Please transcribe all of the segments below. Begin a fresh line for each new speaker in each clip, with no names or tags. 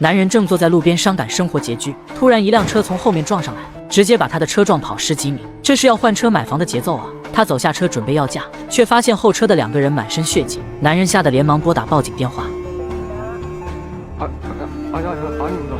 男人正坐在路边伤感生活拮据，突然一辆车从后面撞上来，直接把他的车撞跑10几米，这是要换车买房的节奏啊！他走下车准备要价，却发现后车的2个人满身血迹，男人吓得连忙拨打报警电话。
아닙니다.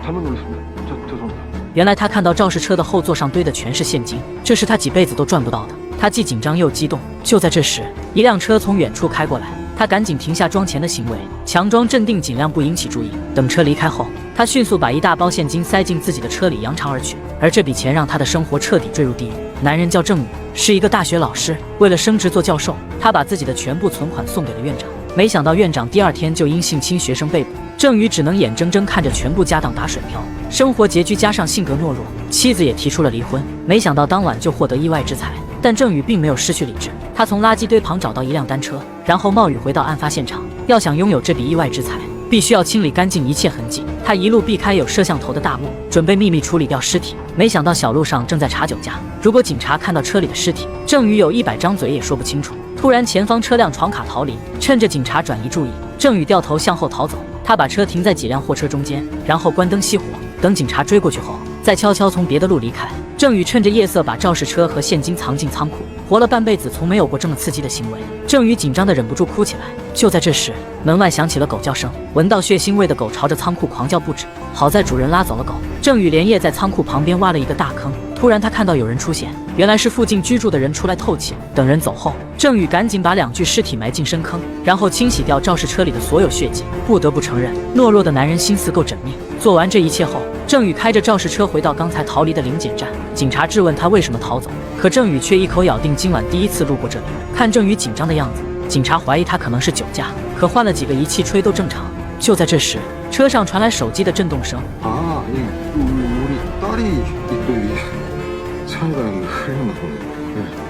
잘못 눌렀습니다. 죄송합니다.
原来他看到肇事车的后座上堆的全是现金，这是他几辈子都赚不到的。他既紧张又激动。就在这时，一辆车从远处开过来，他赶紧停下装钱的行为，强装镇定，尽量不引起注意。等车离开后，他迅速把一大包现金塞进自己的车里，扬长而去。而这笔钱让他的生活彻底坠入地狱。男人叫郑宇，是一个大学老师，为了升职做教授，他把自己的全部存款送给了院长。 没想到院长第2天就因性侵学生被捕，郑宇只能眼睁睁看着全部家当打水漂，生活拮据加上性格懦弱，妻子也提出了离婚。没想到当晚就获得意外之财，但郑宇并没有失去理智，他从垃圾堆旁找到一辆单车，然后冒雨回到案发现场。要想拥有这笔意外之财，必须要清理干净一切痕迹。他一路避开有摄像头的大路，准备秘密处理掉尸体。没想到小路上正在查酒驾，如果警察看到车里的尸体，郑宇有100张嘴也说不清楚。 突然，前方车辆闯卡逃离，趁着警察转移注意，郑宇掉头向后逃走。他把车停在几辆货车中间，然后关灯熄火，等警察追过去后，再悄悄从别的路离开。郑宇趁着夜色把肇事车和现金藏进仓库，活了半辈子从没有过这么刺激的行为。郑宇紧张得忍不住哭起来。就在这时，门外响起了狗叫声，闻到血腥味的狗朝着仓库狂叫不止。好在主人拉走了狗。郑宇连夜在仓库旁边挖了一个大坑。 突然，他看到有人出现，原来是附近居住的人出来透气。等人走后，郑宇赶紧把2具尸体埋进深坑，然后清洗掉肇事车里的所有血迹。不得不承认，懦弱的男人心思够缜密。做完这一切后，郑宇开着肇事车回到刚才逃离的临检站。警察质问他为什么逃走，可郑宇却一口咬定今晚第1次路过这里。看郑宇紧张的样子，警察怀疑他可能是酒驾，可换了几个仪器吹都正常。就在这时，车上传来手机的震动声。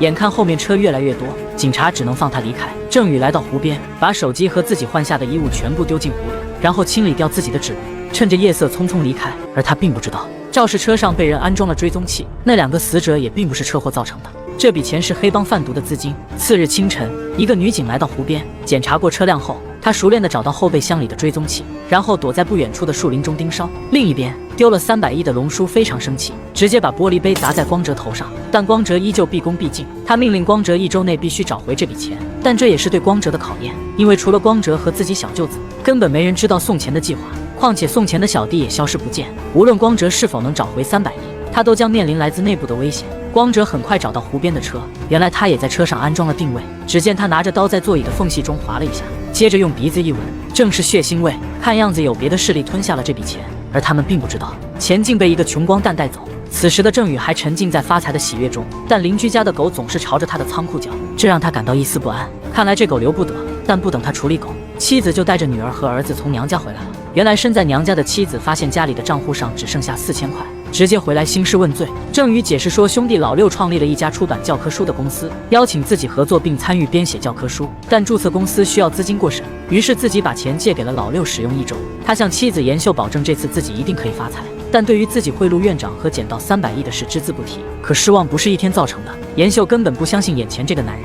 眼看后面车越来越多，警察只能放他离开。郑宇来到湖边，把手机和自己换下的衣物全部丢进湖里，然后清理掉自己的指纹，趁着夜色匆匆离开。而他并不知道，肇事车上被人安装了追踪器，那2个死者也并不是车祸造成的。这笔钱是黑帮贩毒的资金。次日清晨，一个女警来到湖边，检查过车辆后，她熟练地找到后备箱里的追踪器，然后躲在不远处的树林中盯梢。另一边，丢了300亿的龙叔非常生气，直接把玻璃杯砸在光哲头上，但光哲依旧毕恭毕敬。他命令光哲1周内必须找回这笔钱，但这也是对光哲的考验，因为除了光哲和自己小舅子，根本没人知道送钱的计划。况且送钱的小弟也消失不见，无论光哲是否能找回300亿，他都将面临来自内部的危险。光哲很快找到湖边的车，原来他也在车上安装了定位。只见他拿着刀在座椅的缝隙中划了一下，接着用鼻子一闻，正是血腥味。看样子有别的势力吞下了这笔钱，而他们并不知道，钱竟被一个穷光蛋带走。此时的郑宇还沉浸在发财的喜悦中，但邻居家的狗总是朝着他的仓库叫，这让他感到一丝不安。看来这狗留不得。但不等他处理狗，妻子就带着女儿和儿子从娘家回来了。原来身在娘家的妻子发现家里的账户上只剩下4000块，直接回来兴师问罪。郑宇解释说，兄弟老六创立了一家出版教科书的公司，邀请自己合作并参与编写教科书，但注册公司需要资金过审，于是自己把钱借给了老六使用1周。他向妻子妍秀保证这次自己一定可以发财，但对于自己贿赂院长和捡到300亿的事只字不提。可失望不是1天造成的，妍秀根本不相信眼前这个男人。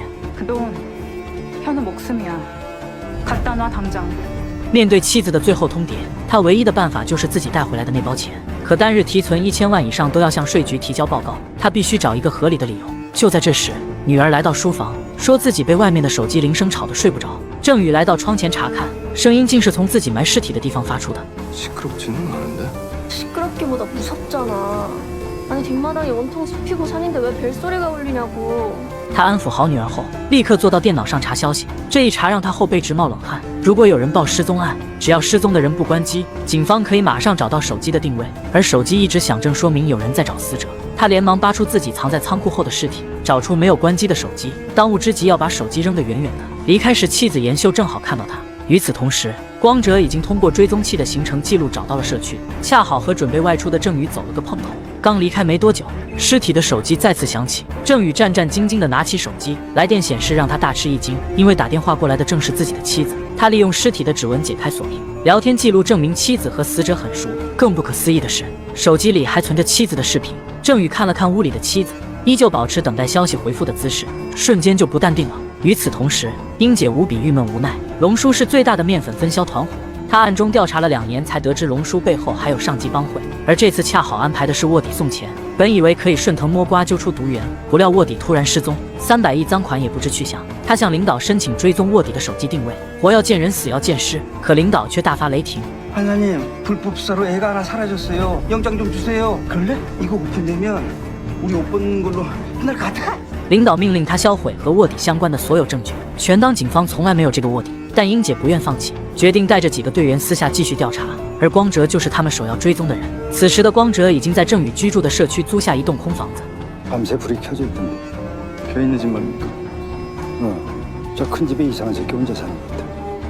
面对妻子的最后通牒，他唯一的办法就是自己带回来的那包钱。可单日提存1000万以上都要向税局提交报告，他必须找一个合理的理由。就在这时，女儿来到书房，说自己被外面的手机铃声吵得睡不着。郑宇来到窗前查看，声音竟是从自己埋尸体的地方发出的。他安抚好女儿后，立刻坐到电脑上查消息。这一查让他后背直冒冷汗。如果有人报失踪案，只要失踪的人不关机，警方可以马上找到手机的定位，而手机一直响正说明有人在找死者。他连忙扒出自己藏在仓库后的尸体，找出没有关机的手机，当务之急要把手机扔得远远的。离开时，妻子妍秀正好看到他。与此同时，光哲已经通过追踪器的行程记录找到了社区，恰好和准备外出的郑宇走了个碰头。刚离开没多久，尸体的手机再次响起。郑宇战战兢兢地拿起手机，来电显示让他大吃一惊，因为打电话过来的正是自己的妻子。他利用尸体的指纹解开锁屏，聊天记录证明妻子和死者很熟。更不可思议的是，手机里还存着妻子的视频。郑宇看了看屋里的妻子，依旧保持等待消息回复的姿势，瞬间就不淡定了。与此同时，英姐无比郁闷无奈。龙叔是最大的面粉分销团伙，他暗中调查了2年，才得知龙叔背后还有上级帮会，而这次恰好安排的是卧底送钱。本以为可以顺藤摸瓜揪出毒源，不料卧底突然失踪，300亿赃款也不知去向。他向领导申请追踪卧底的手机定位，活要见人，死要见尸，可领导却大发雷霆。
하나님, 불법 수사로 애가 하나 사라졌어요. 영장 좀 주세요. 그럴래? 이거 오픈되면 우리 옷 벗는 걸로 날 가득하.
领导命令他销毁和卧底相关的所有证据，全当警方从来没有这个卧底。但英姐不愿放弃，决定带着几个队员私下继续调查。而光哲就是他们首要追踪的人。此时的光哲已经在郑宇居住的社区租下一栋空房子。
밤새 불이 켜져 있던데. 켜 있는 집 말입니까? 저 큰 집에 이상한 새끼 혼자 사는 것 같아.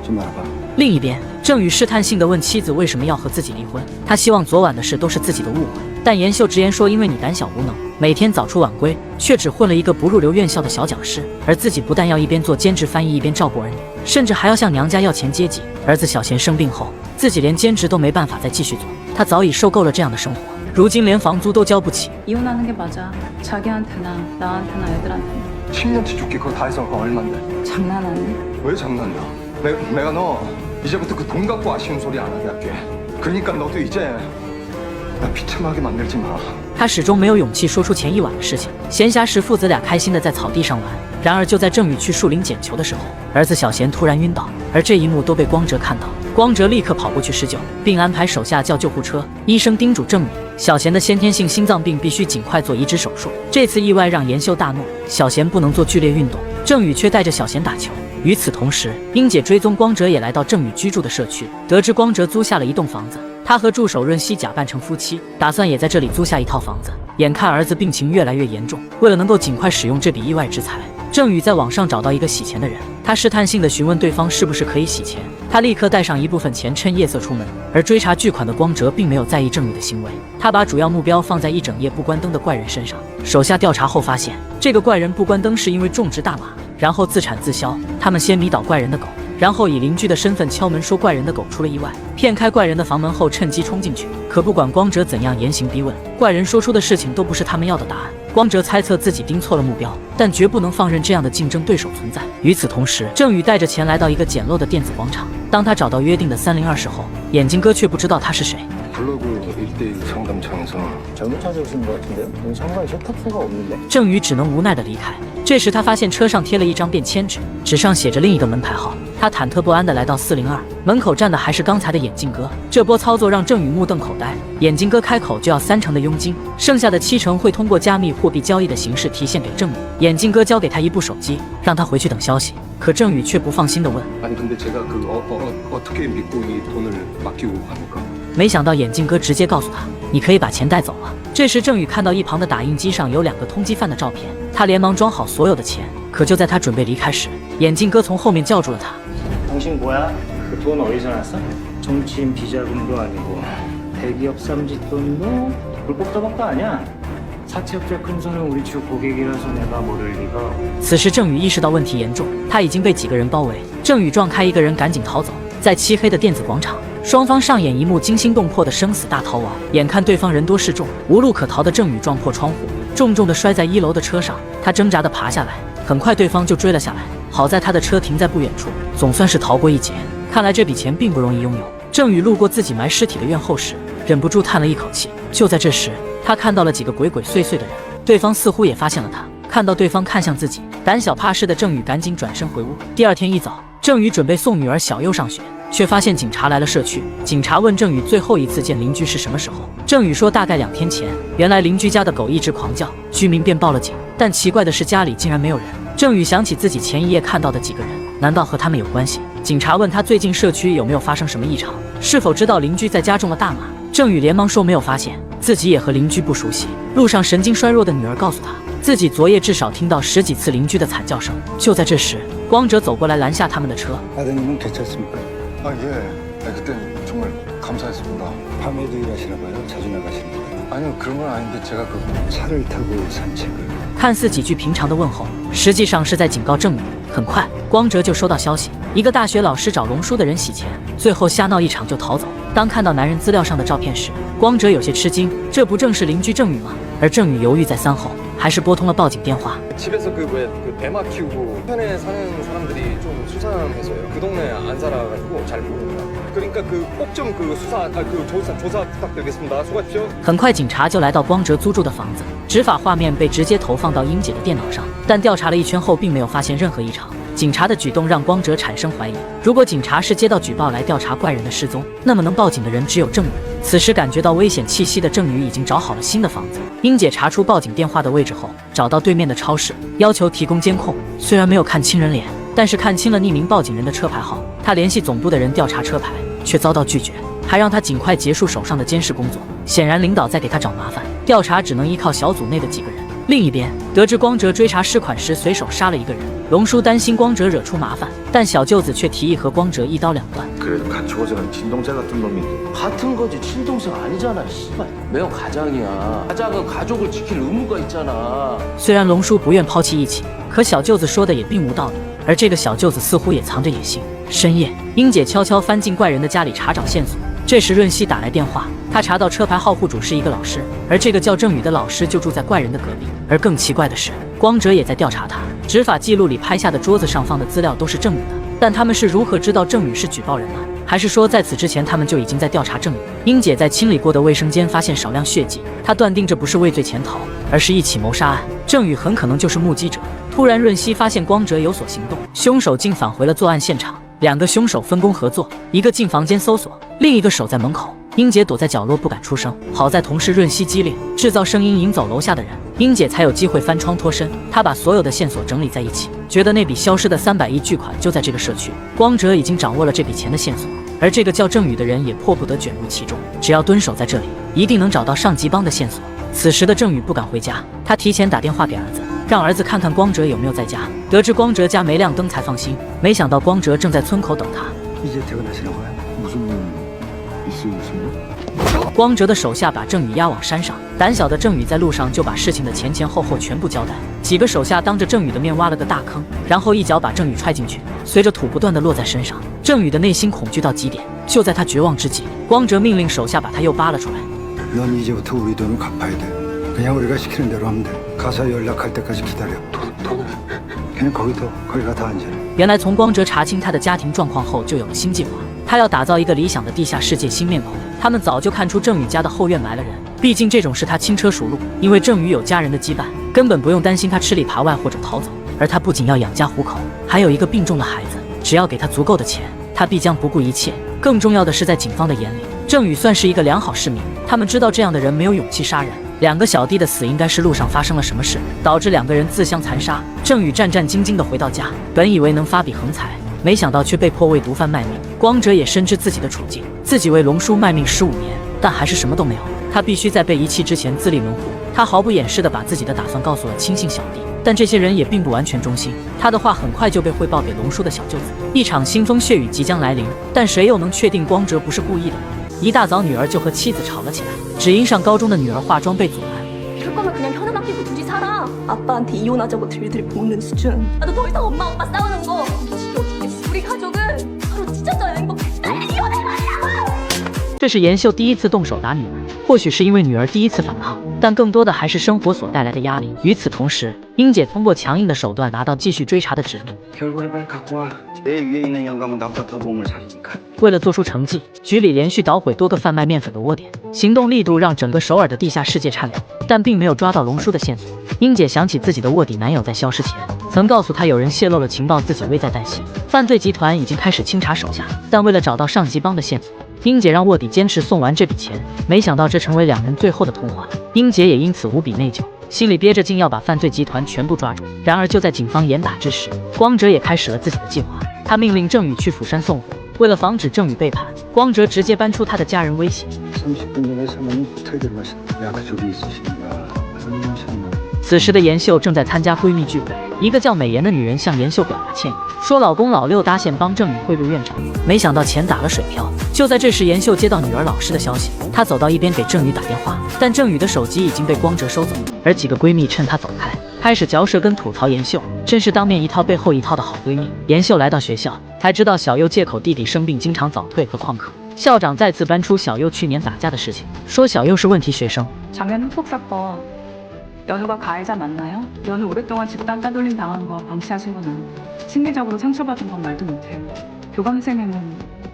좀 알아봐.
另一边，郑宇试探性地问妻子为什么要和自己离婚。他希望昨晚的事都是自己的误会，但严秀直言说，因为你胆小无能，每天早出晚归，却只混了一个不入流院校的小讲师，而自己不但要一边做兼职翻译，一边照顾儿女，甚至还要向娘家要钱接济。儿子小贤生病后，自己连兼职都没办法再继续做，他早已受够了这样的生活，如今连房租都交不起。
이혼하는 게 맞아. 자기한테나 나한테나 애들한테나.
10년치 죽기 그거 다 해서 그거 얼만데?
장난하니?
왜 장난이야? 내가 너 이제부터 그 돈 갖고 아쉬운 소리 안 하게 할게. 그러니까 너도 이제 나 비참하게 만들지 마.
他始终没有勇气说出前一晚的事情。闲暇时，父子俩开心地在草地上玩。然而，就在郑宇去树林捡球的时候，儿子小贤突然晕倒，而这一幕都被光哲看到。光哲立刻跑过去施救，并安排手下叫救护车。医生叮嘱郑宇，小贤的先天性心脏病必须尽快做移植手术。这次意外让严秀大怒，小贤不能做剧烈运动，郑宇却带着小贤打球。与此同时，英姐追踪光哲也来到郑宇居住的社区，得知光哲租下了一栋房子。 他和助手润熙假扮成夫妻，打算也在这里租下一套房子。眼看儿子病情越来越严重，为了能够尽快使用这笔意外之财，郑宇在网上找到一个洗钱的人。他试探性地询问对方是不是可以洗钱，他立刻带上一部分钱，趁夜色出门。而追查巨款的光哲并没有在意郑宇的行为，他把主要目标放在一整夜不关灯的怪人身上。手下调查后发现，这个怪人不关灯是因为种植大麻，然后自产自销。他们先迷倒怪人的狗。 然后以邻居的身份敲门，说怪人的狗出了意外，骗开怪人的房门后趁机冲进去。可不管光哲怎样严刑逼问，怪人说出的事情都不是他们要的答案。光哲猜测自己盯错了目标，但绝不能放任这样的竞争对手存在。与此同时，郑宇带着钱来到一个简陋的电子广场。当他找到约定的302室后，眼镜哥却不知道他是谁。
블로그 1대1 상담창에서
잘못 찾아오신 것 같은데요? 여기 상가에 세탁소가 없는데?
郑宇只能无奈地离开。这时他发现车上贴了一张便签纸，纸上写着另一个门牌号。他忐忑不安地来到402，门口站的还是刚才的眼镜哥。这波操作让郑宇目瞪口呆。眼镜哥开口就要30%的佣金，剩下的70%会通过加密货币交易的形式提现给郑宇。眼镜哥交给他一部手机，让他回去等消息。可郑宇却不放心地问：
아니 근데 제가 그 어떻게 믿고 이 돈을 맡기고 갑니까?
没想到眼镜哥直接告诉他：“你可以把钱带走了。”这时郑宇看到一旁的打印机上有2个通缉犯的照片，他连忙装好所有的钱。可就在他准备离开时，眼镜哥从后面叫住了他。
당신 뭐야? 그 돈 어디서 났어? 정치인 비자금도 아니고 대기업 쌈짓돈도 불법 도박도 아니야. 사채업자 큰 손은 우리 주 고객이라서 내가 모를 리가.
此时郑宇意识到问题严重，他已经被几个人包围。郑宇撞开一个人，赶紧逃走。在漆黑的电子广场，双方上演一幕惊心动魄的生死大逃亡。眼看对方人多势众，无路可逃的郑宇撞破窗户，重重地摔在1楼的车上。他挣扎地爬下来，很快对方就追了下来。好在他的车停在不远处，总算是逃过一劫。看来这笔钱并不容易拥有。郑宇路过自己埋尸体的院后时，忍不住叹了一口气。就在这时，他看到了几个鬼鬼祟祟的人，对方似乎也发现了他。看到对方看向自己，胆小怕事的郑宇赶紧转身回屋。第二天一早，郑宇准备送女儿小优上学，却发现警察来了社区。警察问郑宇最后一次见邻居是什么时候，郑宇说大概2天前。原来邻居家的狗一直狂叫，居民便报了警。但奇怪的是家里竟然没有人。郑宇想起自己前一夜看到的几个人，难道和他们有关系？警察问他最近社区有没有发生什么异常，是否知道邻居在家种了大麻。郑宇连忙说没有发现，自己也和邻居不熟悉。路上神经衰弱的女儿告诉他，自己昨夜至少听到10几次邻居的惨叫声。就在这时，光哲走过来拦下他们的车。
아드님은 괜찮습니까?
아 예. 그땐 정말 감사했습니다.
밤에도 일하시나 봐요? 자주 나가시는 거예요?
아니요 그런 건 아닌데 제가 그
차를 타고 산책을
看似几句平常的问候，实际上是在警告郑宇。很快，光哲就收到消息，一个大学老师找龙叔的人洗钱，最后瞎闹一场就逃走。当看到男人资料上的照片时，光哲有些吃惊，这不正是邻居郑宇吗？而郑宇犹豫再三后，还是拨通了报警电话。
집에서 그 배마 키우고 편에 사는 사람들이 좀 수상해서요. 그 동네 안 살아가지고 잘 모릅니다. 그러니까 꼭 좀 조사 부탁드리겠습니다. 수고하십시오.
很快，警察就来到光哲租住的房子，执法画面被直接投放到英姐的电脑上，但调查了一圈后，并没有发现任何异常。警察的举动让光哲产生怀疑，如果警察是接到举报来调查怪人的失踪，那么能报警的人只有郑宇。此时感觉到危险气息的郑宇已经找好了新的房子。英姐查出报警电话的位置后，找到对面的超市，要求提供监控。虽然没有看清人脸，但是看清了匿名报警人的车牌号。他联系总部的人调查车牌，却遭到拒绝，还让他尽快结束手上的监视工作。显然领导在给他找麻烦，调查只能依靠小组内的几个人。另一边，得知光哲追查尸款时随手杀了一个人，龙叔担心光哲惹出麻烦，但小舅子却提议和光哲一刀两断。
그래도 같이 고생한 친동생 같은 놈인데
같은 거지 친동생 아니잖아 씨발 매형 가장이야 가장은 가족을 지킬 의무가 있잖아
虽然龙叔不愿抛弃义气，可小舅子说的也并无道理，而这个小舅子似乎也藏着野心。深夜，英姐悄悄翻进怪人的家里查找线索，这时润熙打来电话，他查到车牌号户主是一个老师，而这个叫郑宇的老师就住在怪人的隔壁。而更奇怪的是，光哲也在调查他，执法记录里拍下的桌子上放的资料都是郑宇的。 但他们是如何知道郑宇是举报人呢？还是说在此之前他们就已经在调查郑宇？英姐在清理过的卫生间发现少量血迹，她断定这不是畏罪潜逃，而是一起谋杀案。郑宇很可能就是目击者。突然，润熙发现光哲有所行动，凶手竟返回了作案现场。两个凶手分工合作，一个进房间搜索，另一个守在门口。英姐躲在角落不敢出声，好在同事润熙机灵，制造声音引走楼下的人，英姐才有机会翻窗脱身。她把所有的线索整理在一起，觉得那笔消失的300亿巨款就在这个社区。光哲已经掌握了这笔钱的线索，而这个叫郑宇的人也迫不得卷入其中。只要蹲守在这里，一定能找到上级帮的线索。此时的郑宇不敢回家，他提前打电话给儿子，让儿子看看光哲有没有在家。得知光哲家没亮灯才放心，没想到光哲正在村口等他。
이제 퇴근하시는 거야?
무슨 있으신가?
光哲的手下把郑宇押往山上，胆小的郑宇在路上就把事情的前前后后全部交代。几个手下当着郑宇的面挖了个大坑，然后一脚把郑宇踹进去，随着土不断的落在身上。郑宇的内心恐惧到极点。就在他绝望之际，光哲命令手下把他又扒了出来。
넌 이제부터 우리 돈을 갚아야 돼. 그냥 우리가 시키는 대로 하면 돼. 가서 연락할 때까지 기다려. 돈을? 그냥 거기 둬. 거기 가서 앉아.
原来从光哲查清他的家庭状况后，就有了新计划。他要打造一个理想的地下世界新面孔。他们早就看出郑宇家的后院埋了人，毕竟这种事他轻车熟路。因为郑宇有家人的羁绊，根本不用担心他吃里扒外或者逃走。而他不仅要养家糊口，还有一个病重的孩子。只要给他足够的钱，他必将不顾一切。更重要的是，在警方的眼里，郑宇算是一个良好市民。他们知道这样的人没有勇气杀人。两个小弟的死应该是路上发生了什么事，导致两个人自相残杀。郑宇战战兢兢地回到家，本以为能发笔横财，没想到却被迫为毒贩卖命。光哲也深知自己的处境，自己为龙叔卖命15年，但还是什么都没有。他必须在被遗弃之前自立门户。他毫不掩饰地把自己的打算告诉了亲信小弟，但这些人也并不完全忠心。他的话很快就被汇报给龙叔的小舅子。一场腥风血雨即将来临，但谁又能确定光哲不是故意的呢？一大早，女儿就和妻子吵了起来，只因上高中的女儿化妆被阻拦。
이럴 거면 그냥 현우 맡기고 둘이 살아. 아빠한테 이혼하자고 들들 볶는 수준. 나도 더 이상 엄마 아빠 싸우는 거 지겨워 죽겠어. 우리 가족은 서로 찢어져야 행복해. 빨리 이혼해 말이야.
这是妍秀第一次动手打女儿，或许是因为女儿第一次反抗，但更多的还是生活所带来的压力。与此同时，英姐通过强硬的手段拿到继续追查的指令。
결과를 빨리 갖고 와. 내 위에 있는 영감은 나보다 더 몸을 살리니까.
为了做出成绩，局里连续捣毁多个贩卖面粉的窝点，行动力度让整个首尔的地下世界颤抖，但并没有抓到龙叔的线索。英姐想起自己的卧底男友在消失前曾告诉她有人泄露了情报，自己危在旦夕。犯罪集团已经开始清查手下，但为了找到上级帮的线索，英姐让卧底坚持送完这笔钱。没想到这成为两人最后的通话，英姐也因此无比内疚，心里憋着竟要把犯罪集团全部抓住。然而就在警方严打之时，光哲也开始了自己的计划。他命令郑宇去釜山送货。 为了防止郑宇背叛，光哲直接搬出他的家人威胁。
30분 전에 사모님 호텔 들어가셨다. 약속이 있으신가? 하셨나?
此时的妍秀正在参加闺蜜聚会，一个叫美妍的女人向妍秀表达歉意，说老公老六搭线帮郑宇贿赂院长，没想到钱打了水漂。就在这时，妍秀接到女儿老师的消息，她走到一边给郑宇打电话，但郑宇的手机已经被光哲收走，而几个闺蜜趁她走开，开始嚼舌根吐槽妍秀，真是当面一套背后一套的好闺蜜。妍秀来到学校，才知道小优借口弟弟生病，经常早退和旷课。校长再次搬出小优去年打架的事情，说小优是问题学生。
작년 흑복사건 연우가 가해자 맞나요? 연우 오랫동안 집단 따돌림 당한 거 방치하시거나 심리적으로 상처받은 건 말도 못해요. 교감생에는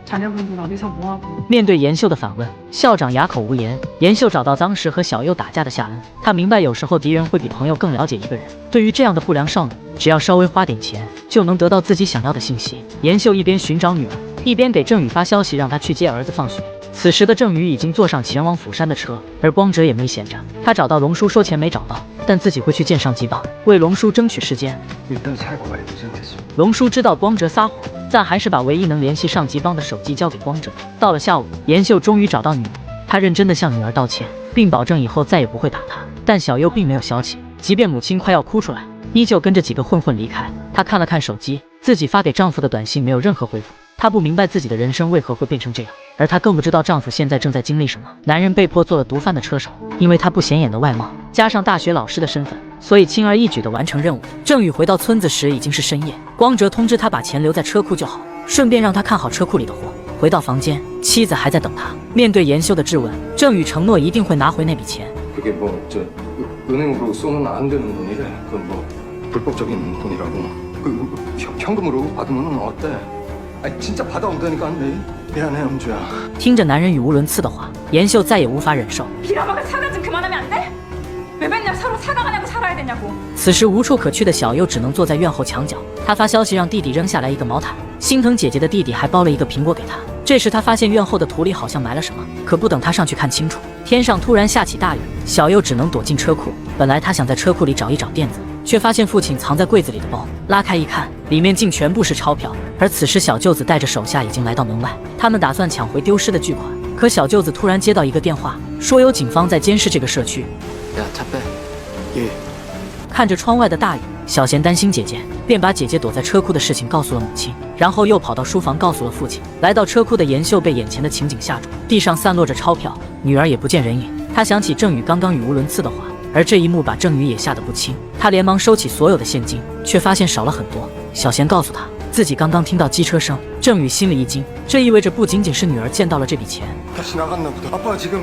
자녀분들 어디서 뭐하고。
面对严秀的反问，校长哑口无言。严秀找到当时和小右打架的夏恩，他明白有时候敌人会比朋友更了解一个人。对于这样的不良少女，只要稍微花点钱，就能得到自己想要的信息。严秀一边寻找女儿，一边给郑宇发消息，让他去接儿子放学。此时的郑宇已经坐上前往釜山的车，而光哲也没闲着。他找到龙叔说钱没找到，但自己会去见上级帮，为龙叔争取时间。龙叔知道光哲撒谎，但还是把唯一能联系上级帮的手机交给光哲。到了下午，严秀终于找到女儿，他认真地向女儿道歉，并保证以后再也不会打她。但小右并没有消息，即便母亲快要哭出来，依旧跟着几个混混离开。她看了看手机，自己发给丈夫的短信没有任何回复。她不明白自己的人生为何会变成这样，而她更不知道丈夫现在正在经历什么。男人被迫做了毒贩的车手，因为他不显眼的外貌，加上大学老师的身份，所以轻而易举地完成任务。郑宇回到村子时已经是深夜，光哲通知他把钱留在车库就好，顺便让他看好车库里的货。回到房间，妻子还在等他。面对严秀的质问，郑宇承诺一定会拿回那笔钱。
그게 뭐 저 은행으로 쏘면 안 되는 돈이래. 그 뭐 불법적인 돈이라고. 그 현금으로 받으면 어때? 아니 진짜 받아온다니까. 미안해 영주야.
听着男人语无伦次的话，严秀再也无法忍受。
빌어먹을 사과 좀 그만하면 안 돼? 왜 맨날 서로 사과가 나고 살아야 되냐고.
此时无处可去的小右只能坐在院后墙角，他发消息让弟弟扔下来一个毛毯，心疼姐姐的弟弟还包了一个苹果给他。这时他发现院后的土里好像埋了什么，可不等他上去看清楚，天上突然下起大雨，小右只能躲进车库。本来他想在车库里找一找垫子，却发现父亲藏在柜子里的包，拉开一看，里面竟全部是钞票。而此时小舅子带着手下已经来到门外，他们打算抢回丢失的巨款。可小舅子突然接到一个电话，说有警方在监视这个社区。
야, 차 빼. 예.
看着窗外的大雨，小贤担心姐姐，便把姐姐躲在车库的事情告诉了母亲，然后又跑到书房告诉了父亲。来到车库的严秀被眼前的情景吓住，地上散落着钞票，女儿也不见人影。他想起郑宇刚刚语无伦次的话，而这一幕把郑宇也吓得不轻。他连忙收起所有的现金，却发现少了很多。小贤告诉他，自己刚刚听到机车声。郑宇心里一惊，这意味着不仅仅是女儿见到了这笔钱。
다시 나갔나 보다. 아빠 지금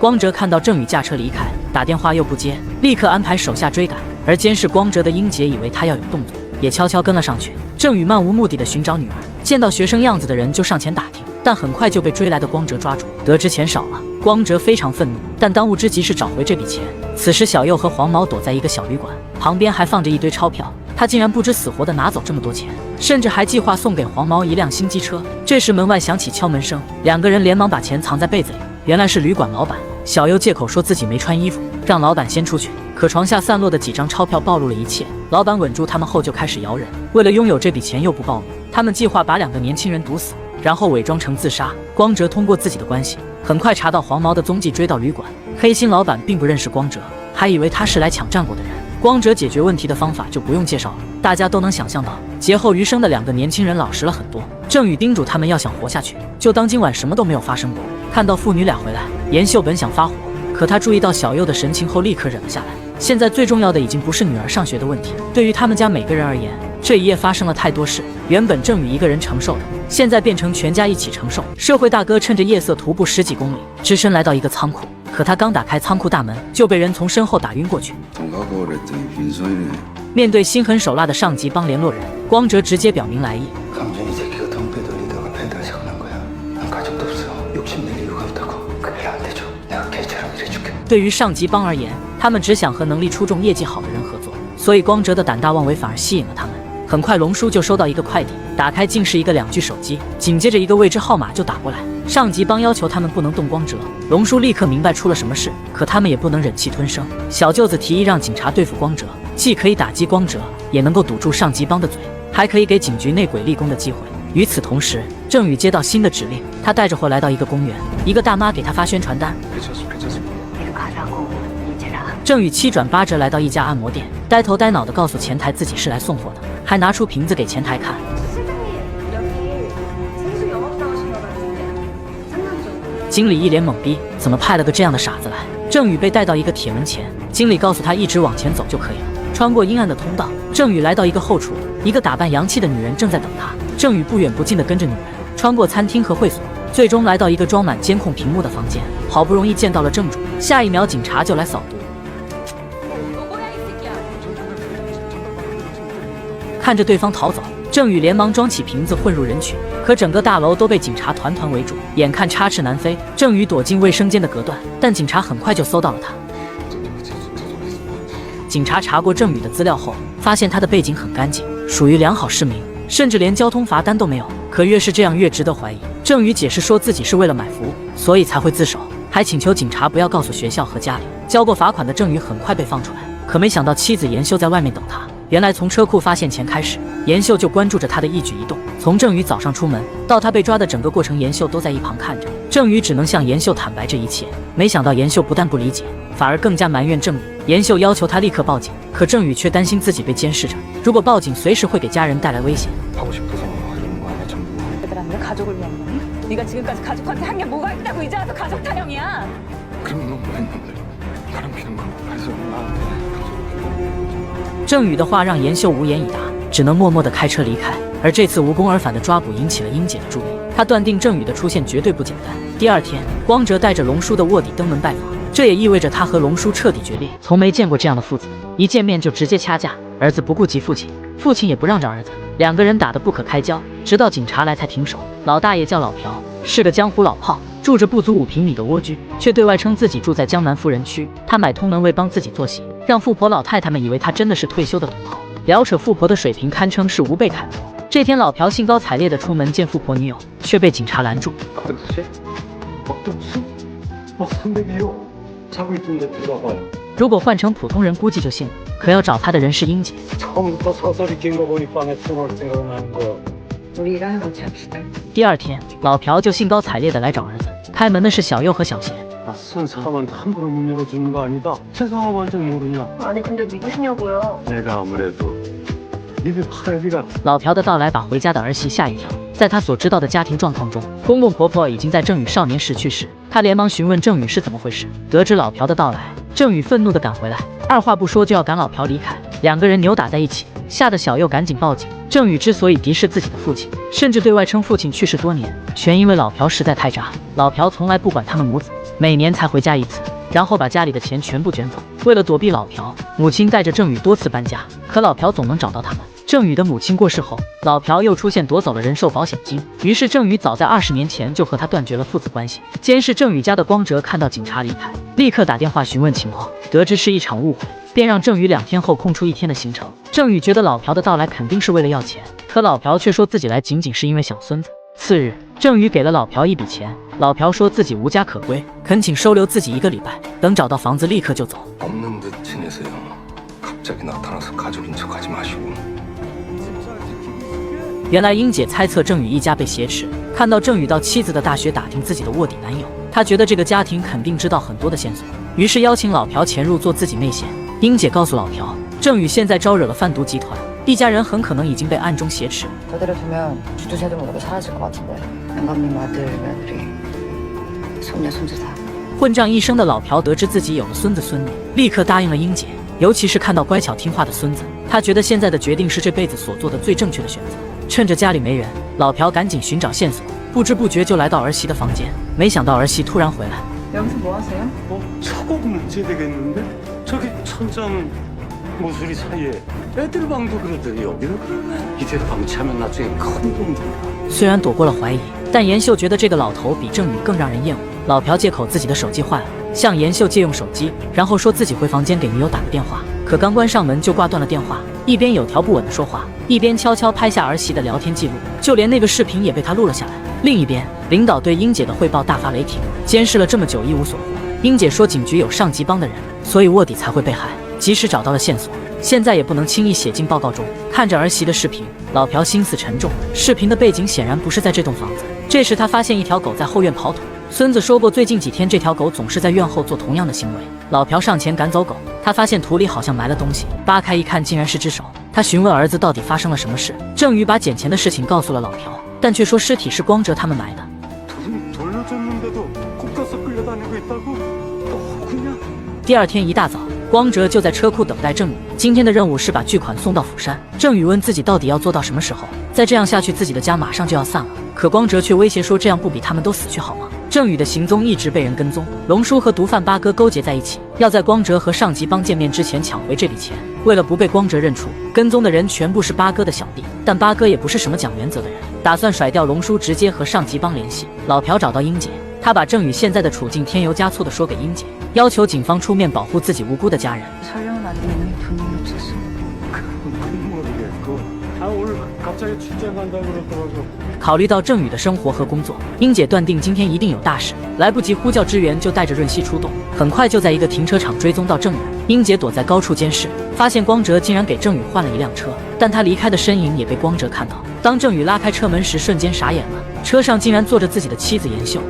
光哲看到郑宇驾车离开，打电话又不接，立刻安排手下追赶。而监视光哲的英杰以为他要有动作，也悄悄跟了上去。郑宇漫无目的地寻找女儿，见到学生样子的人就上前打听，但很快就被追来的光哲抓住。得知钱少了，光哲非常愤怒，但当务之急是找回这笔钱。此时小右和黄毛躲在一个小旅馆，旁边还放着一堆钞票。他竟然不知死活地拿走这么多钱，甚至还计划送给黄毛一辆新机车。这时门外响起敲门声，两个人连忙把钱藏在被子里。原来是旅馆老板。小右借口说自己没穿衣服，让老板先出去。可床下散落的几张钞票暴露了一切，老板稳住他们后就开始摇人。为了拥有这笔钱又不暴露，他们计划把两个年轻人毒死，然后伪装成自杀。光哲通过自己的关系，很快查到黄毛的踪迹，追到旅馆。黑心老板并不认识光哲，还以为他是来抢战果的人。光哲解决问题的方法就不用介绍了，大家都能想象到，劫后余生的两个年轻人老实了很多。郑宇叮嘱他们要想活下去，就当今晚什么都没有发生过。看到父女俩回来，严秀本想发火，可他注意到小右的神情后立刻忍了下来。现在最重要的已经不是女儿上学的问题，对于他们家每个人而言，这一夜发生了太多事。原本郑宇一个人承受的，现在变成全家一起承受。社会大哥趁着夜色徒步10几公里，只身来到一个仓库。可他刚打开仓库大门，就被人从身后打晕过去。面对心狠手辣的上级帮联络人，光哲直接表明来意。对于上级帮而言，他们只想和能力出众、业绩好的人合作，所以光哲的胆大妄为反而吸引了他们。很快，龙叔就收到一个快递，打开竟是一个2G手机，紧接着一个未知号码就打过来。上级帮要求他们不能动光哲，龙叔立刻明白出了什么事，可他们也不能忍气吞声。小舅子提议让警察对付光哲，既可以打击光哲，也能够堵住上级帮的嘴，还可以给警局内鬼立功的机会。与此同时，郑宇接到新的指令，他带着货来到一个公园，一个大妈给他发宣传单。郑宇7转8折来到一家按摩店，呆头呆脑地告诉前台自己是来送货的，还拿出瓶子给前台看。经理一脸懵逼，怎么派了个这样的傻子来？郑宇被带到一个铁门前，经理告诉他一直往前走就可以了。穿过阴暗的通道，郑宇来到一个后厨，一个打扮洋气的女人正在等他。郑宇不远不近地跟着女人，穿过餐厅和会所，最终来到一个装满监控屏幕的房间。好不容易见到了正主，下一秒警察就来扫毒。看着对方逃走，郑宇连忙装起瓶子混入人群，可整个大楼都被警察团团围住，眼看插翅难飞。郑宇躲进卫生间的隔断，但警察很快就搜到了他。警察查过郑宇的资料后，发现他的背景很干净，属于良好市民，甚至连交通罚单都没有。可越是这样，越值得怀疑。郑宇解释说自己是为了买服，所以才会自首，还请求警察不要告诉学校和家里。交过罚款的郑宇很快被放出来，可没想到妻子严秀在外面等他。原来从车库发现钱开始，严秀就关注着他的一举一动。从郑宇早上出门到他被抓的整个过程，严秀都在一旁看着。郑宇只能向严秀坦白这一切，没想到严秀不但不理解，反而更加埋怨郑宇。严秀要求他立刻报警，可郑宇却担心自己被监视着，如果报警，随时会给家人带来危险。
하고 싶어서 이러는 거 아니야 전부.
얘들아, 가족을 위한 거니? 네가 지금까지 가족한테 한 게 뭐가 있다고 이제 와서 가족 타령이야.
그럼 넌 뭐 했는데? 바람 피는 거 해서 나한테.
郑宇的话让严秀无言以答，只能默默地开车离开。而这次无功而返的抓捕引起了英姐的注意，她断定郑宇的出现绝对不简单。第二天，光哲带着龙叔的卧底登门拜访，这也意味着他和龙叔彻底决裂。从没见过这样的父子，一见面就直接掐架，儿子不顾及父亲，父亲也不让着儿子，两个人打得不可开交，直到警察来才停手。老大爷叫老朴，是个江湖老炮，住着不足5平米的蜗居，却对外称自己住在江南富人区。他买通门卫帮自己做戏，让富婆老太太们以为他真的是退休的土豪，聊扯富婆的水平堪称是无被砍头。这天，老朴兴高采烈地出门见富婆女友，却被警察拦住。如果换成普通人，估计就信了，可要找他的人是英姐。第二天，老朴就兴高采烈地来找儿子，开门的是小佑和小贤。
낯선 사람한테 함부로 문 열어주는 거 아니다. 세상하고 완전 모르냐?
아니 근데 누구시냐고요?
내가 아무래도 입이 팔비가.
老朴的到来把回家的儿媳吓一跳。在他所知道的家庭状况中，公公婆婆已经在郑宇少年时去世。他连忙询问郑宇是怎么回事。得知老朴的到来，郑宇愤怒地赶回来，二话不说就要赶老朴离开。两个人扭打在一起，吓得小佑赶紧报警。郑宇之所以敌视自己的父亲，甚至对外称父亲去世多年，全因为老朴实在太渣。老朴从来不管他们母子，每年才回家一次，然后把家里的钱全部卷走。为了躲避老朴，母亲带着郑宇多次搬家，可老朴总能找到他们。郑宇的母亲过世后，老朴又出现夺走了人寿保险金，于是郑宇早在20年前就和他断绝了父子关系。监视郑宇家的光哲看到警察离开，立刻打电话询问情况，得知是一场误会，便让郑宇2天后空出1天的行程。郑宇觉得老朴的到来肯定是为了要钱，可老朴却说自己来仅仅是因为想孙子。次日，郑宇给了老朴一笔钱，老朴说自己无家可归，恳请收留自己1个礼拜，等找到房子立刻就走。
없는 듯 지내세요. 갑자기 나타나서 가족인 척하지 마시고.
原来英姐猜测郑宇一家被挟持，看到郑宇到妻子的大学打听自己的卧底男友，她觉得这个家庭肯定知道很多的线索，于是邀请老朴潜入做自己内线。英姐告诉老朴，郑宇现在招惹了贩毒集团，一家人很可能已经被暗中挟持。
저대로 두면 주도 새도 모르고 사라질 것 같은데 영감님 아들 며느리 손녀 손주 다
混账一生的老朴得知自己有了孙子孙女，立刻答应了英姐，尤其是看到乖巧听话的孙子，他觉得现在的决定是这辈子所做的最正确的选择。趁着家里没人，老朴赶紧寻找线索，不知不觉就来到儿媳的房间，没想到儿媳突然回来。
여기서 뭐 하세요?
저거 문제 되겠는데? 저기 천장 모서리 사이에 애들 방도 그러더니 여기는 그러네. 이대로 방치하면 나중에 큰 돈 든다.
虽然躲过了怀疑，但严秀觉得这个老头比郑宇更让人厌恶。老朴借口自己的手机坏了，向严秀借用手机，然后说自己回房间给女友打个电话，可刚关上门就挂断了电话，一边有条不紊地说话，一边悄悄拍下儿媳的聊天记录，就连那个视频也被他录了下来。另一边，领导对英姐的汇报大发雷霆，监视了这么久一无所获。英姐说警局有上级帮的人，所以卧底才会被害，及时找到了线索，现在也不能轻易写进报告中。看着儿媳的视频，老朴心思沉重，视频的背景显然不是在这栋房子。这时他发现一条狗在后院跑腿，孙子说过最近几天这条狗总是在院后做同样的行为。老朴上前赶走狗，他发现土里好像埋了东西，扒开一看竟然是只手。他询问儿子到底发生了什么事，郑宇把捡钱的事情告诉了老朴，但却说尸体是光哲他们埋的。
돌려줬는데도 꼭 가서 끌려다니고 있다고? 너구냐?
第二天一大早，光哲就在车库等待郑宇。今天的任务是把巨款送到釜山。郑宇问自己到底要做到什么时候？再这样下去，自己的家马上就要散了。可光哲却威胁说，这样不比他们都死去好吗？郑宇的行踪一直被人跟踪，龙叔和毒贩八哥勾结在一起，要在光哲和上级帮见面之前抢回这笔钱。为了不被光哲认出，跟踪的人全部是八哥的小弟，但八哥也不是什么讲原则的人，打算甩掉龙叔，直接和上级帮联系。老朴找到英姐，他把郑宇现在的处境添油加醋的说给英姐，要求警方出面保护自己无辜的家人。
오늘 갑자기 출장 간다 그러더라고.
考虑到郑宇的生活和工作，英姐断定今天一定有大事，来不及呼叫支援，就带着润熙出动。很快就在一个停车场追踪到郑宇。英姐躲在高处监视，发现光哲竟然给郑宇换了一辆车，但他离开的身影也被光哲看到。当郑宇拉开车门时，瞬间傻眼了，车上竟然坐着自己的妻子妍秀。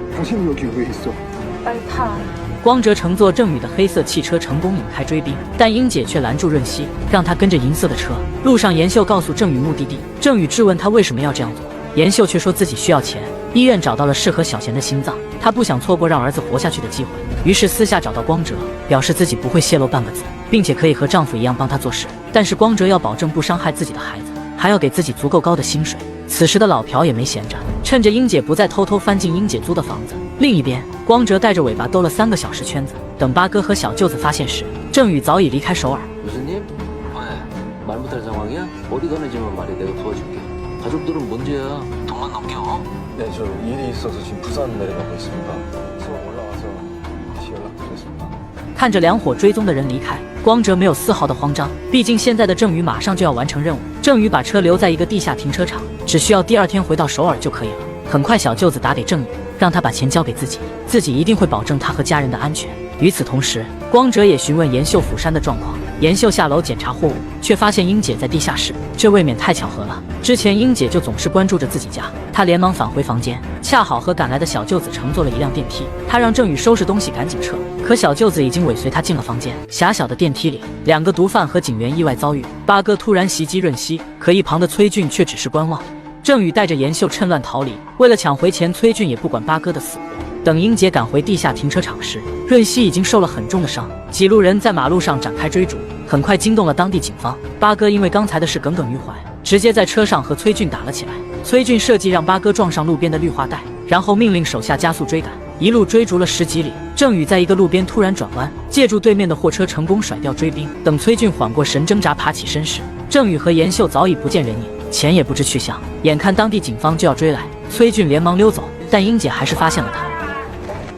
光哲乘坐郑宇的黑色汽车成功引开追兵，但英姐却拦住润熙，让他跟着银色的车。路上，妍秀告诉郑宇目的地，郑宇质问他为什么要这样做，妍秀却说自己需要钱。医院找到了适合小贤的心脏，她不想错过让儿子活下去的机会，于是私下找到光哲，表示自己不会泄露半个字，并且可以和丈夫一样帮他做事，但是光哲要保证不伤害自己的孩子，还要给自己足够高的薪水。此时的老朴也没闲着，趁着英姐不在，偷偷翻进英姐租的房子。另一边，光哲带着尾巴兜了3个小时圈子，等八哥和小舅子发现时，郑宇早已离开首尔。
교수님? 말 못할 상황이야? 어디 가는지만 말해 내가 도와줄게. 가족들은 문제야. 돈만 넘겨.
네, 저 일이 있어서 지금 부산 내려가고 있습니다. 서울 올라와서 다시 연락드리겠습니다.
看着两伙追踪的人离开，光哲没有丝毫的慌张，毕竟现在的郑宇马上就要完成任务。郑宇把车留在一个地下停车场，只需要第2天回到首尔就可以了。很快，小舅子打给郑宇，让他把钱交给自己，自己一定会保证他和家人的安全。与此同时，光哲也询问妍秀釜山的状况。妍秀下楼检查货物，却发现英姐在地下室，这未免太巧合了。之前英姐就总是关注着自己家，她连忙返回房间，恰好和赶来的小舅子乘坐了一辆电梯。她让郑宇收拾东西赶紧撤，可小舅子已经尾随她进了房间。狭小的电梯里，2个毒贩和警员意外遭遇，八哥突然袭击润熙，可一旁的崔俊却只是观望。郑宇带着妍秀趁乱逃离，为了抢回钱，崔俊也不管八哥的死活。等英姐赶回地下停车场时，润熙已经受了很重的伤，几路人在马路上展开追逐，很快惊动了当地警方。八哥因为刚才的事耿耿于怀，直接在车上和崔俊打了起来。崔俊设计让八哥撞上路边的绿化带，然后命令手下加速追赶，一路追逐了10几里。郑宇在一个路边突然转弯，借助对面的货车成功甩掉追兵。等崔俊缓过神，挣扎爬起身时，郑宇和妍秀早已不见人影，钱也不知去向。眼看当地警方就要追来，崔俊连忙溜走，但英姐还是发现了他。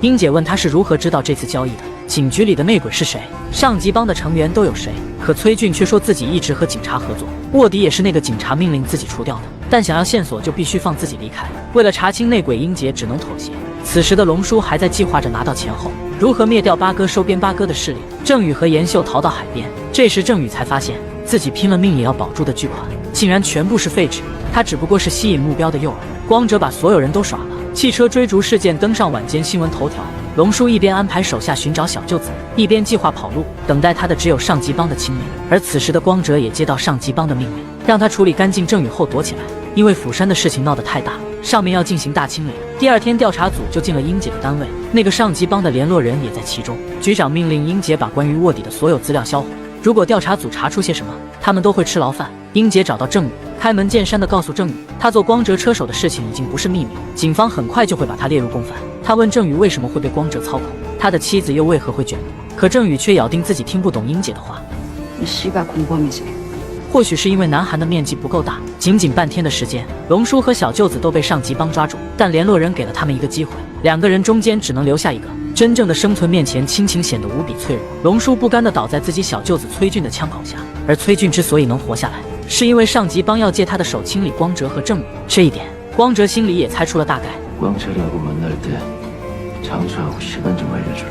英姐问他是如何知道这次交易的，警局里的内鬼是谁，上级帮的成员都有谁。可崔俊却说自己一直和警察合作，卧底也是那个警察命令自己除掉的，但想要线索就必须放自己离开。为了查清内鬼，英姐只能妥协。此时的龙叔还在计划着拿到钱后如何灭掉八哥，收编八哥的势力。郑宇和妍秀逃到海边，这时郑宇才发现自己拼了命也要保住的巨款竟然全部是废纸，他只不过是吸引目标的诱饵。光哲把所有人都耍了，汽车追逐事件登上晚间新闻头条。龙叔一边安排手下寻找小舅子，一边计划跑路，等待他的只有上级帮的清明。而此时的光哲也接到上级帮的命令，让他处理干净郑宇后躲起来，因为釜山的事情闹得太大，上面要进行大清理。第2天，调查组就进了英姐的单位，那个上级帮的联络人也在其中。局长命令英姐把关于卧底的所有资料销毁，如果调查组查出些什么，他们都会吃牢饭。英姐找到郑宇，开门见山地告诉郑宇，他做光哲车手的事情已经不是秘密，警方很快就会把他列入共犯。他问郑宇为什么会被光哲操控，他的妻子又为何会卷入，可郑宇却咬定自己听不懂英姐的话。或许是因为南韩的面积不够大，仅仅半天的时间，龙叔和小舅子都被上级帮抓住，但联络人给了他们一个机会，2个人中间只能留下一个。真正的生存面前，亲情显得无比脆弱。龙叔不甘地倒在自己小舅子崔俊的枪口下，而崔俊之所以能活下来，是因为上级帮要借他的手清理光哲和郑宇。这一点，光哲心里也猜出了大概。
광철이하고 만날 때 장소하고 시간 좀 알려주라.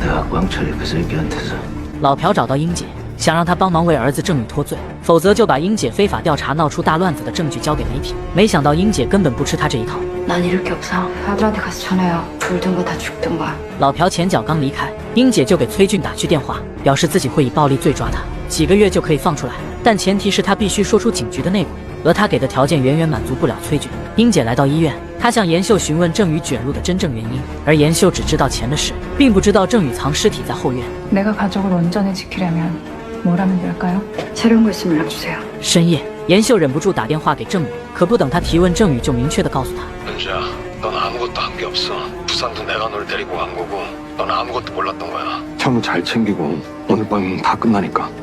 내가 광철이 그 새끼한테서.
老朴找到英姐，想让她帮忙为儿子郑宇脱罪，否则就把英姐非法调查闹出大乱子的证据交给媒体。没想到英姐根本不吃他这一套。
난 잃을 게 없어. 아들한테 가서 전해요. 불든가 다 죽든가.
老朴前脚刚离开，英姐就给崔俊打去电话，表示自己会以暴力罪抓他，几个月就可以放出来，但前提是他必须说出警局的内鬼。而他给的条件远远满足不了崔俊。英姐来到医院，她向妍秀询问郑宇卷入的真正原因，而妍秀只知道钱的事，并不知道郑宇藏尸体在后院。
내가 가족을 온전히 지키려면 뭘 하면 될까요?
새로운 거 있으면 연락주세요.
深夜，妍秀忍不住打电话给郑宇，可不等他提问，郑宇就明确地告诉他：
은주야, 넌 아무것도 한 게 없어. 수산도 내가 널 데리고 간 거고 넌 아무것도 몰랐던 거야.
형 잘 챙기고 오늘 밤이면 다 끝나니까.